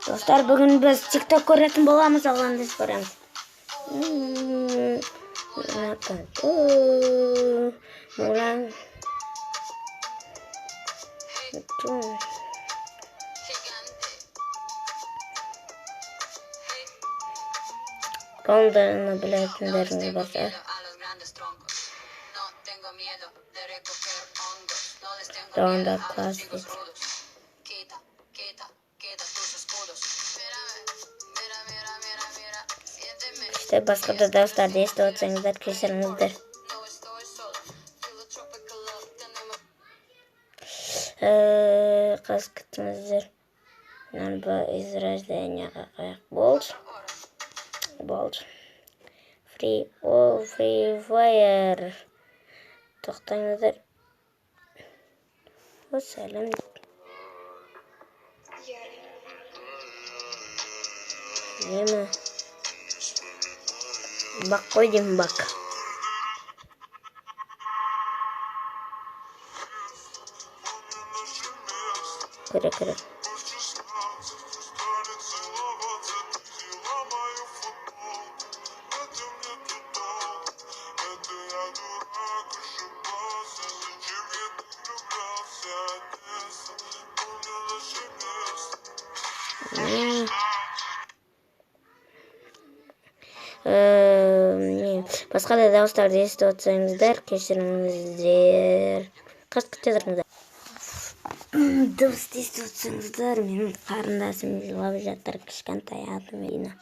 Dostlar, bugün biz TikTok ko'rатын bo'lamiz, oğlandiz ko'ramiz. Ronda biletlerimiz varsa. Ronda klasik. İşte başka da dostlar değişti olsanızlar kesinlikle. Kaskıtımızdır. Yani bu izrajleniya kayak bolt. Free fire. Toxtangızlar. O selam. Yeme. Bak koydum bak. Kırı. Başka da dostlar değişti olsanızlar kesinlikle. Kaç kıtırınızda. Dost değişti olsanızlar benim karındaşım жылап жатыр кішкентай атым Ирина.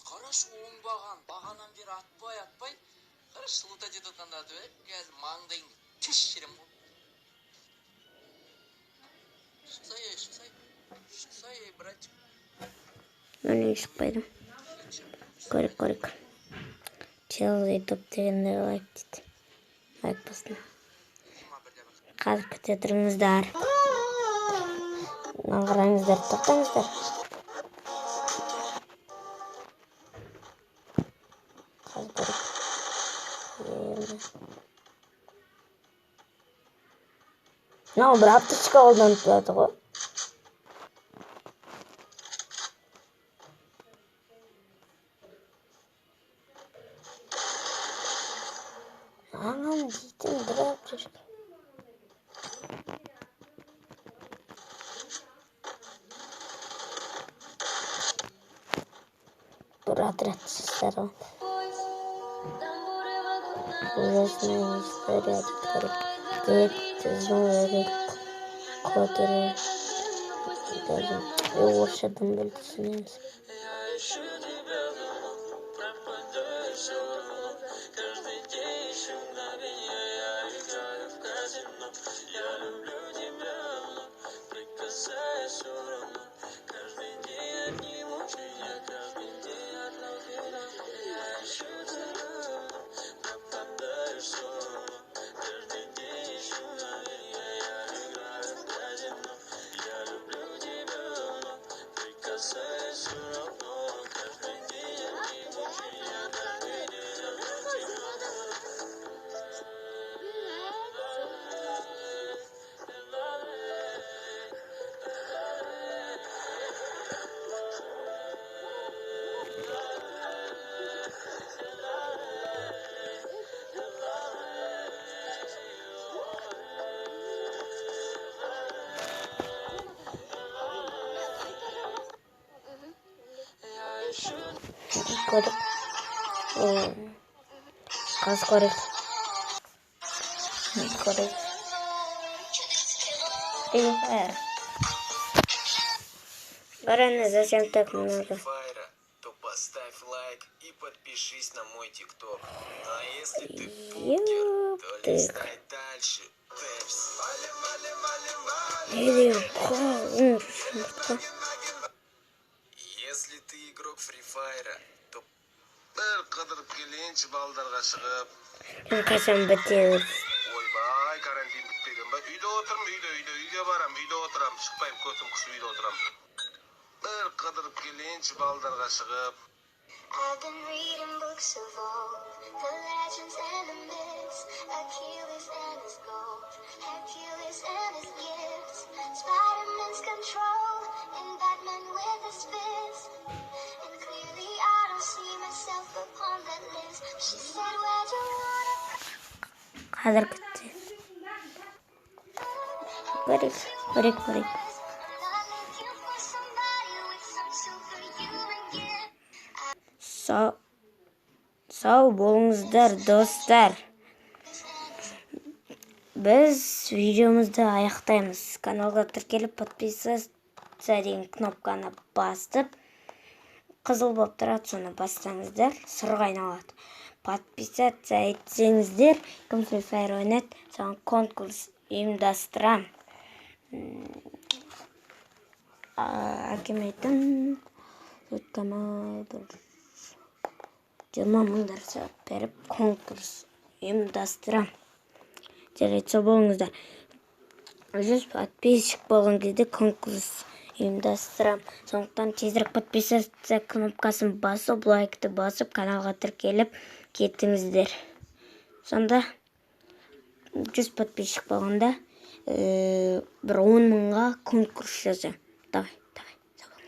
Қараш оңбаған бағанан бері атпай қараш жылыта жетіп жатқанда қазір маңдайыңды тіс жерем ғой. Шықсай, братик. Ben hiç çıkmadım. Korik. Chelsea top degende like dedi. Like basın. Қазір күте тұрыңыздар. Қараңыздар, тоқтаңыздар. Қазір мынау бір аптышқа қолданып тұрады ғой. Ағам дейтін бір аптышқа. Отрядчистер. Ужасная история, дед злой который даже лошадям вылетелся. Korik. Kas korik. Бараны зачем так много? То поставь лайк и подпишись на мой ТикТок. А если ты то листай дальше. Если ты игрок Free Fire, то bir qidırıp kelinchi baldarga chiqib. Qachon bitadi? Oyboy, karantin bitmagan. Ben uyda o'tirdim, uyga boram, uyda o'tiram, chiqmayman, ko'zim qisib uyda o'tiram. Bir qidırıp kelinchi baldarga chiqib. I've been reading books of old, the legends and the myths, Achilles and his gold, Hercules and his gifts, Spider-Man's control, and Batman with his Hazır gitti. Görek. I'm not looking for somebody with some superhuman gift. Sağ bolыңыздар dostlar. Biz videomuzda аяқтаймыз. Каналға тіркеліп подписаться деген кнопканы басып, қызыл болып тұрады, соны бассаңыздар, сұрға айналады. Подписаться етсеңіздер, кім Free Fire ойнайды, соған конкурс ұйымдастырам. Әкем айтым, өткені 20 мыңдар беріп конкурс ұйымдастырам. Жарайды, болыңыздар. 100 подписчик болған кезде конкурс ұйымдастырам. Сондықтан тезірек подписаться кнопкасын басып, лайкты басып, каналға тіркеліп кетіңіздер. Сонда 100 подписчик болғанда бір 10 мыңға конкурс жазам. Давай.